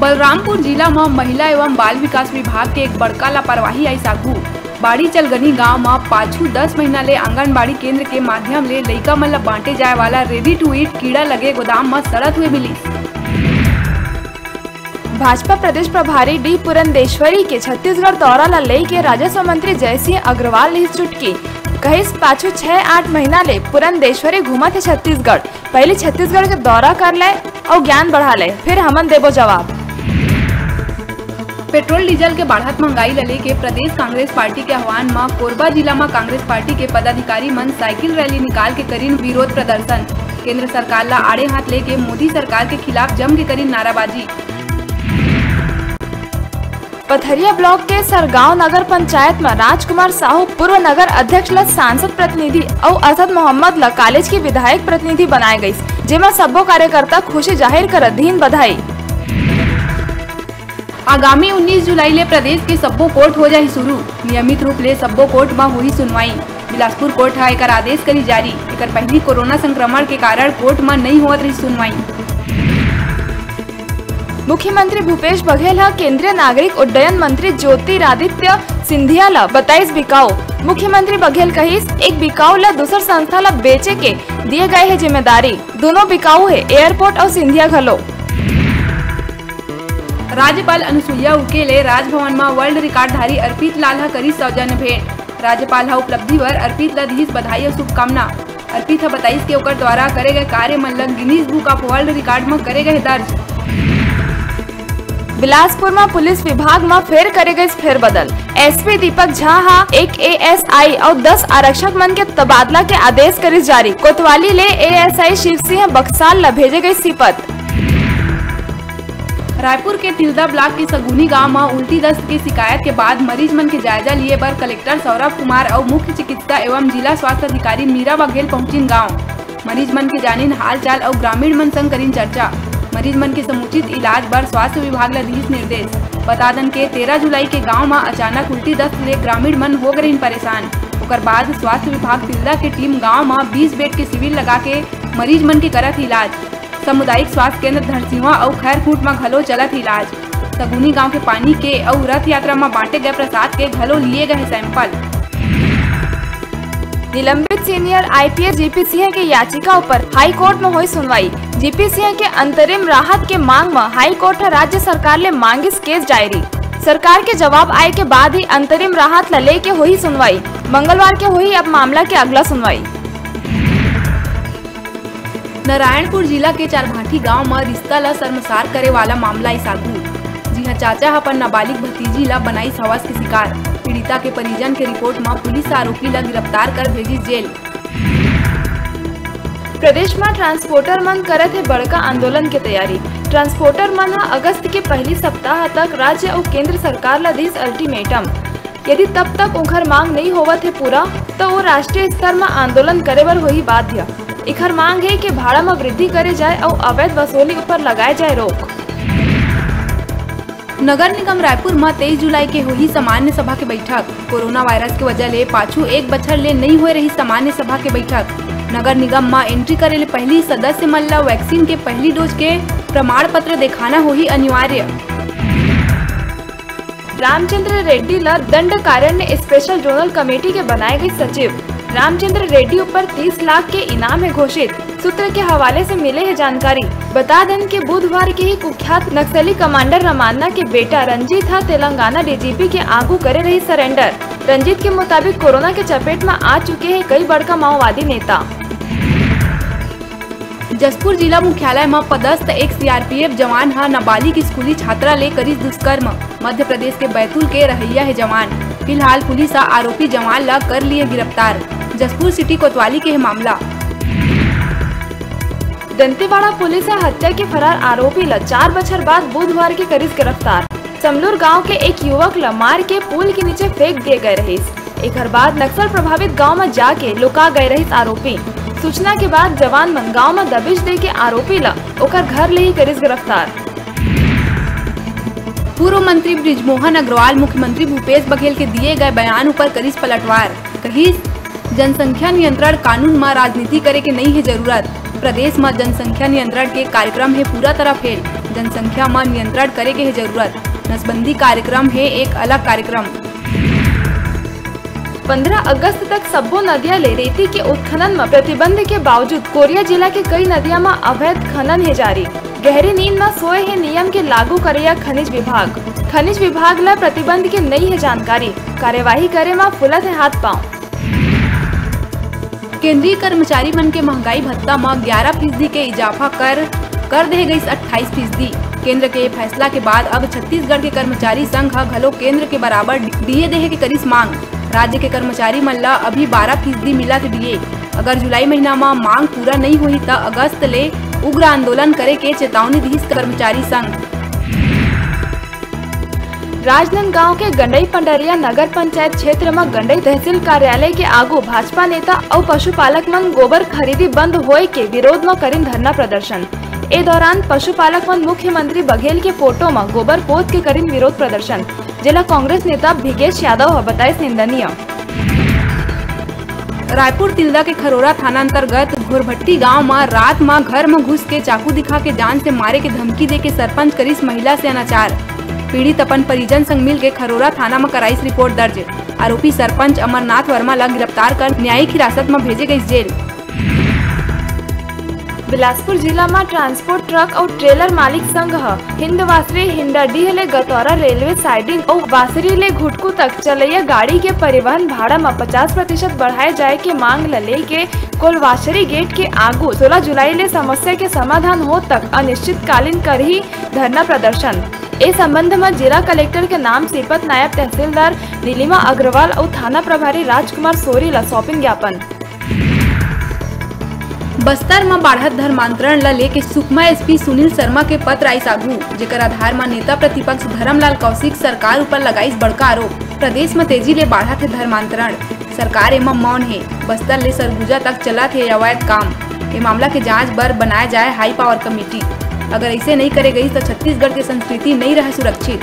बलरामपुर जिला में महिला एवं बाल विकास विभाग के एक बड़का लापरवाही आई सागू। बाड़ी चलगनी गांव में पाछू 10 महीना ले आंगनबाड़ी केंद्र के माध्यम ले लइका मन ला बांटे जाए वाला रेडी टू ईट कीड़ा लगे गोदाम में सड़त हुए मिली। भाजपा प्रदेश प्रभारी डी पुरंदेश्वरी के छत्तीसगढ़ दौरा ला ले के राजस्व मंत्री जयसिंह अग्रवाल ने चुटकी कहिस पाछू 6-8 महीना ले पुरंदेश्वरी घूमा थे छत्तीसगढ़। पहले छत्तीसगढ़ के दौरा कर ले और ज्ञान बढ़ा ले, फिर हमन देबो जवाब। पेट्रोल डीजल के बढ़त महंगाई लले के प्रदेश कांग्रेस पार्टी के आह्वान में कोरबा जिला में कांग्रेस पार्टी के पदाधिकारी मन साइकिल रैली निकाल के करीन विरोध प्रदर्शन। केंद्र सरकार ला आड़े हाथ लेके मोदी सरकार के खिलाफ जम के करीन नाराबाजी। पथरिया ब्लॉक के सरगांव नगर पंचायत में राजकुमार साहू पूर्व नगर अध्यक्ष ला सांसद प्रतिनिधि और असद मोहम्मद ला कॉलेज के विधायक प्रतिनिधि बनाए गयी, जेमा सब्बो कार्यकर्ता खुशी जाहिर कर दीन बधाई। आगामी 19 जुलाई ले प्रदेश के सब्बो कोर्ट हो जाही शुरू। नियमित रूप ले सब्बो कोर्ट में हुई सुनवाई। बिलासपुर कोर्ट हा एकर आदेश करी जारी। एकर पहली कोरोना संक्रमण के कारण कोर्ट में नहीं होत रही सुनवाई। मुख्यमंत्री भूपेश बघेल केंद्रीय नागरिक उड्डयन मंत्री ज्योतिरादित्य सिंधिया ला बताइस बिकाऊ। मुख्यमंत्री बघेल कहिस एक बिकाऊ ला दूसर संस्था ला बेचे के दिए गए है जिम्मेदारी। दोनों बिकाऊ है एयरपोर्ट और सिंधिया घलो। राज्यपाल अनुसुईया उइके ले राजभवन में वर्ल्ड रिकॉर्डधारी अर्पित लाल हा करी सौजन्य भेंट। राज्यपाल हा उपलब्धि वर अर्पित ला दीस बधाई और शुभकामना। अर्पित हा बताइस के ओकर द्वारा करे गए कार्य मन ला Guinness book of world record में करे गए दर्ज। बिलासपुर में पुलिस विभाग में फेर करे गए फेरबदल। एसपी दीपक झा हा एक एएसआई और 10 आरक्षक मन के तबादला के आदेश करी जारी। कोतवाली ले एएसआई शिव सिंह बक्साल ला भेजे गए सिपत। रायपुर के तिलदा ब्लॉक के सगुनी गांव में उल्टी दस्त की शिकायत के बाद मरीज मन के जायजा लिए पर कलेक्टर सौरभ कुमार और मुख्य चिकित्सा एवं जिला स्वास्थ्य अधिकारी मीरा बघेल पहुंचिन गाँव। मरीज मन के जानिन हाल चाल और ग्रामीण मन संग करीन चर्चा। मरीज मन के समुचित इलाज बर स्वास्थ्य विभाग ला दिस निर्देश। बता दन के 13 जुलाई के गांव में अचानक उल्टी दस्त ले ग्रामीण मन हो गए परेशान। ओकर बाद स्वास्थ्य विभाग तिलदा के टीम गांव में 20 बेड के शिविर लगा के मरीज मन के करत इलाज। सामुदायिक स्वास्थ्य केंद्र धरसीवा और खैरकूट में घलो चलत इलाज। सगुनी गांव के पानी के और रथ यात्रा में बांटे गए प्रसाद के घलो लिए गए सैंपल। निलंबित सीनियर आईपीएस जीपी सिंह के याचिका ऊपर हाई कोर्ट में हुई सुनवाई। जीपी सिंह के अंतरिम राहत के मांग में हाई कोर्ट राज्य सरकार ले मांगिस केस जारी। सरकार के जवाब आए के बाद ही अंतरिम राहत ला लेके हुई सुनवाई। मंगलवार के हुई अब मामला के अगला सुनवाई। नारायणपुर जिला के चारभाठी गांव में रिश्ता ला शर्मसार करे वाला मामला सागू। जी हाँ, चाचा अपन नाबालिग भतीजी ला बनाई हवस के शिकार। पीड़िता के परिजन के रिपोर्ट में पुलिस आरोपी ला गिरफ्तार कर भेजी जेल। प्रदेश में ट्रांसपोर्टर मन करत है बड़का आंदोलन के तैयारी। ट्रांसपोर्टर मन अगस्त के पहली सप्ताह तक राज्य और केंद्र सरकार ला दिस अल्टीमेटम। यदि तब तक उनकर मांग नहीं होवत है पूरा तो वो राष्ट्रीय स्तर में आंदोलन करे बर होही बाध्य। इखर मांग है कि भाड़ा में वृद्धि करे जाए और अवैध वसूली ऊपर लगाए जाए रोक। नगर निगम रायपुर में 23 जुलाई के हुई सामान्य सभा के बैठक। कोरोना वायरस के वजह ले पाछू एक बछर ले नहीं हो रही सामान्य सभा के बैठक। नगर निगम में एंट्री करे ले पहली सदस्य मन ला वैक्सीन के पहली डोज के प्रमाण पत्र दिखाना होही अनिवार्य। रामचंद्र रेड्डी ला दंडकारण्य स्पेशल जोनल कमेटी के बनाए गए सचिव। रामचंद्र रेड्डी ऊपर 30 लाख के इनाम है घोषित। सूत्र के हवाले से मिले है जानकारी। बता दें कि बुधवार के ही कुख्यात नक्सली कमांडर रमान्ना के बेटा रंजीत था तेलंगाना डीजीपी के आगू करे रही सरेंडर। रंजीत के मुताबिक कोरोना के चपेट में आ चुके हैं कई बड़का माओवादी नेता। जसपुर जिला मुख्यालय में पदस्थ एक सीआरपीएफ जवान हा नाबालिग स्कूली छात्रा ले करी दुष्कर्म। मध्य प्रदेश के बैतूल के रहैया है जवान। फिलहाल पुलिस आरोपी जवान ला कर लिए गिरफ्तार। जसपुर सिटी कोतवाली के है मामला। दंतेवाड़ा पुलिस हत्या के फरार आरोपी ला 4 बछर बाद बुधवार के करीब गिरफ्तार। समलूर गांव के एक युवक ला मार के पुल के नीचे फेंक दिए गए रहीस। एक बाद नक्सल प्रभावित गांव में जाके लुका गए रहीस आरोपी। सूचना के बाद जवान मन गांव में दबिश दे के आरोपी ला ओकर घर ले ही करीस गिरफ्तार। पूर्व मंत्री बृजमोहन अग्रवाल मुख्यमंत्री भूपेश बघेल के दिए गए बयान ऊपर करीस पलटवार। कहिस जनसंख्या नियंत्रण कानून में राजनीति करे के नहीं है जरूरत। प्रदेश में जनसंख्या नियंत्रण के कार्यक्रम है पूरा तरह फेल। जनसंख्या में नियंत्रण करे के है जरूरत। नसबंदी कार्यक्रम है एक अलग कार्यक्रम। 15 अगस्त तक सब्बो नदियां ले रेती के उत्खनन में प्रतिबंध के बावजूद कोरिया जिला के कई नदियां में अवैध खनन है जारी। गहरी नींद में सोए है नियम के लागू करेया खनिज विभाग। खनिज विभाग ला प्रतिबंध के नई है जानकारी, कार्यवाही करे में फुलत है हाथ पांव। केंद्रीय कर्मचारी मन के महंगाई भत्ता में 11% के इजाफा कर दे गई 28%। केंद्र के फैसला के बाद अब छत्तीसगढ़ के कर्मचारी संघ घलो केंद्र के बराबर डीए देहे के करिस मांग। राज्य के कर्मचारी मन ला अभी 12% मिला थे डीए। अगर जुलाई महीना में मांग पूरा नहीं हुई तो अगस्त ले उग्र आंदोलन करे के चेतावनी दी कर्मचारी संघ। राजनांदगांव के गंडई पंडरिया नगर पंचायत क्षेत्र में गंडई तहसील कार्यालय के आगू भाजपा नेता और पशुपालक मन गोबर खरीदी बंद होए के विरोध में करीन धरना प्रदर्शन। ए दौरान पशुपालक मन मुख्यमंत्री बघेल के फोटो में गोबर पोत के करीन विरोध प्रदर्शन, जिला कांग्रेस नेता भिकेश यादव बताए निंदनीय। रायपुर तिल्दा के खरोरा थाना अंतर्गत घोरभट्टी गांव में रात में घर में घुस के चाकू दिखा के जान से मारे के धमकी दे के सरपंच करीस महिला से अनाचार। पीड़ित अपन परिजन संग मिल के खरोरा थाना में कराई रिपोर्ट दर्ज। आरोपी सरपंच अमरनाथ वर्मा ला गिरफ्तार कर न्यायिक हिरासत में भेजे गई जेल। बिलासपुर जिला में ट्रांसपोर्ट ट्रक और ट्रेलर मालिक संघ हिंदवासरी हिंडाडीह ले गतौरा रेलवे साइडिंग और वासरी ले घुटकू तक चलैया गाड़ी के परिवहन भाड़ा में 50% बढ़ाए जाए के मांग ले के कोलवासरी गेट के आगू 16 जुलाई ले समस्या के समाधान हो तक अनिश्चितकालीन कर ही धरना प्रदर्शन। इस संबंध में जिला कलेक्टर के नाम सिपत नायब तहसीलदार नीलिमा अग्रवाल और थाना प्रभारी राजकुमार सोरी ला सौंपिन ज्ञापन। बस्तर में बाढ़त धर्मांतरण ला लेके सुकमा एसपी सुनील शर्मा के पत्र आई सागू, जेकर आधार में नेता प्रतिपक्ष धर्मलाल कौशिक सरकार ऊपर लगाईस बड़का आरोप। प्रदेश में तेजी ले बढ़त है धर्मांतरण, सरकार एम मौन है। बस्तर ले सरगुजा तक चला थे अवैध काम। ये मामला के जांच बर बनाया जाए हाई पावर कमेटी। अगर ऐसे नहीं करे गई तो छत्तीसगढ़ की संस्कृति नहीं रहे सुरक्षित।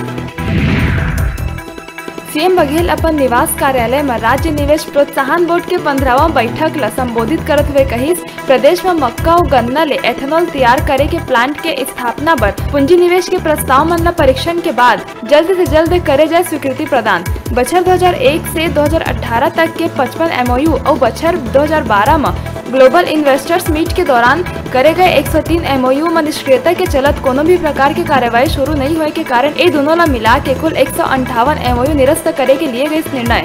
सीएम बघेल अपन निवास कार्यालय में राज्य निवेश प्रोत्साहन बोर्ड के 15वां बैठक ला संबोधित करत हुए कहिस, प्रदेश में मक्का और गन्ना ले एथेनॉल तैयार करे के प्लांट के स्थापना पर पूंजी निवेश के प्रस्ताव मन ला परीक्षण के बाद जल्द से जल्द करे जाए स्वीकृति प्रदान। बछर 2001 से 2018 तक के 55 MOU और बछर 2012 में ग्लोबल इन्वेस्टर्स मीट के दौरान करे गए 103 MOU में निष्क्रियता के चलत कोनो भी प्रकार की कार्यवाही शुरू नहीं होए के कारण ये दोनों ला मिला के कुल 158 MOU निरस्त करे के लिए गए निर्णय।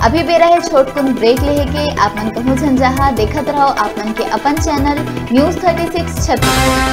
अभी बेरा है छोटकुन ब्रेक लेहे के आपमन कहूँ झंझाहा देखत रहो आपमन के अपन चैनल न्यूज़ 36 छत्तीसगढ़।